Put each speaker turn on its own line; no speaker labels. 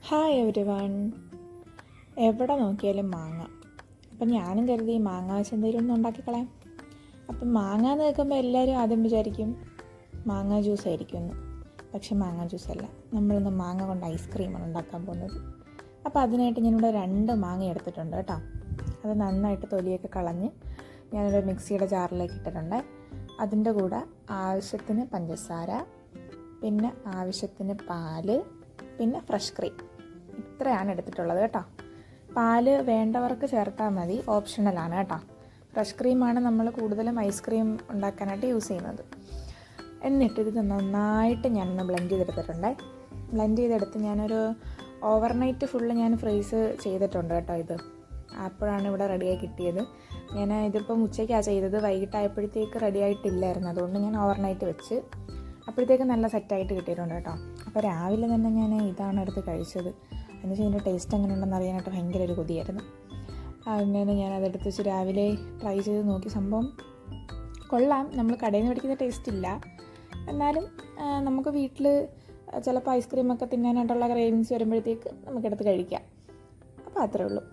Hi every one. എവിടെ നോക്കിയാലും മാങ്ങ. അപ്പം ഞാനും കരുതി മാങ്ങ വെച്ച് എന്തെങ്കിലും ഒന്ന് ഉണ്ടാക്കിക്കളയാം. അപ്പം മാങ്ങ എന്ന് കേൾക്കുമ്പോൾ എല്ലാവരും ആദ്യം വിചാരിക്കും മാങ്ങ ജ്യൂസ് ആയിരിക്കും എന്ന്. പക്ഷെ മാങ്ങ ജ്യൂസല്ല, നമ്മളിന്ന് മാങ്ങ കൊണ്ട് ഐസ്ക്രീമാണ് ഉണ്ടാക്കാൻ പോകുന്നത്. അപ്പോൾ അതിനായിട്ട് ഞാനിവിടെ 2 മാങ്ങ എടുത്തിട്ടുണ്ട് കേട്ടോ. അത് നന്നായിട്ട് തൊലിയൊക്കെ കളഞ്ഞ് ഞാനിവിടെ മിക്സിയുടെ ജാറിലേക്ക് ഇട്ടിട്ടുണ്ട്. അതിൻ്റെ കൂടെ ആവശ്യത്തിന് പഞ്ചസാര, പിന്നെ ആവശ്യത്തിന് പാല്, പിന്നെ ഫ്രഷ് ക്രീം. ഇത്രയാണ് എടുത്തിട്ടുള്ളത് കേട്ടോ. പാല് വേണ്ടവർക്ക് ചേർത്താൽ മതി, ഓപ്ഷണലാണ് കേട്ടോ. ഫ്രഷ് ക്രീമാണ് നമ്മൾ കൂടുതലും ഐസ്ക്രീം ഉണ്ടാക്കാനായിട്ട് യൂസ് ചെയ്യുന്നത്. എന്നിട്ട് ഇത് നന്നായിട്ട് ഞാനൊന്ന് ബ്ലെൻഡ് ചെയ്തെടുത്തിട്ടുണ്ട്. ബ്ലെൻഡ് ചെയ്തെടുത്ത് ഞാനൊരു ഓവർനൈറ്റ് ഫുള്ള് ഞാൻ ഫ്രീസ് ചെയ്തിട്ടുണ്ട് കേട്ടോ. ഇത് അപ്പോഴാണ് ഇവിടെ റെഡിയായി കിട്ടിയത്. ഞാൻ ഇതിപ്പം ഉച്ചയ്ക്കാണ് ചെയ്തത്, വൈകിട്ടായപ്പോഴത്തേക്ക് റെഡി ആയിട്ടില്ലായിരുന്നു. അതുകൊണ്ട് ഞാൻ ഓവർനൈറ്റ് വെച്ച് അപ്പോഴത്തേക്ക് നല്ല സെറ്റായിട്ട് കിട്ടിയിട്ടുണ്ട് കേട്ടോ. അപ്പോൾ രാവിലെ തന്നെ ഞാൻ ഇതാണ് എടുത്ത് കഴിച്ചത്. എന്നുവെച്ചാൽ ഇതിൻ്റെ ടേസ്റ്റ് എങ്ങനെ ഉണ്ടെന്ന് അറിയാനായിട്ട് ഭയങ്കര ഒരു കൊതിയായിരുന്നു. അങ്ങനെ ഞാനതെടുത്ത് വെച്ച് രാവിലെ ട്രൈ ചെയ്ത് നോക്കി. സംഭവം കൊള്ളാം. നമ്മൾ കടയിൽ നിന്ന് മേടിക്കുന്ന ടേസ്റ്റ് ഇല്ല, എന്നാലും നമുക്ക് വീട്ടിൽ ചിലപ്പോൾ ഐസ്ക്രീമൊക്കെ തിന്നാനായിട്ടുള്ള ക്രേവിങ്സ് വരുമ്പോഴത്തേക്ക് നമുക്കെടുത്ത് കഴിക്കാം. അപ്പോൾ അത്രേ ഉള്ളൂ.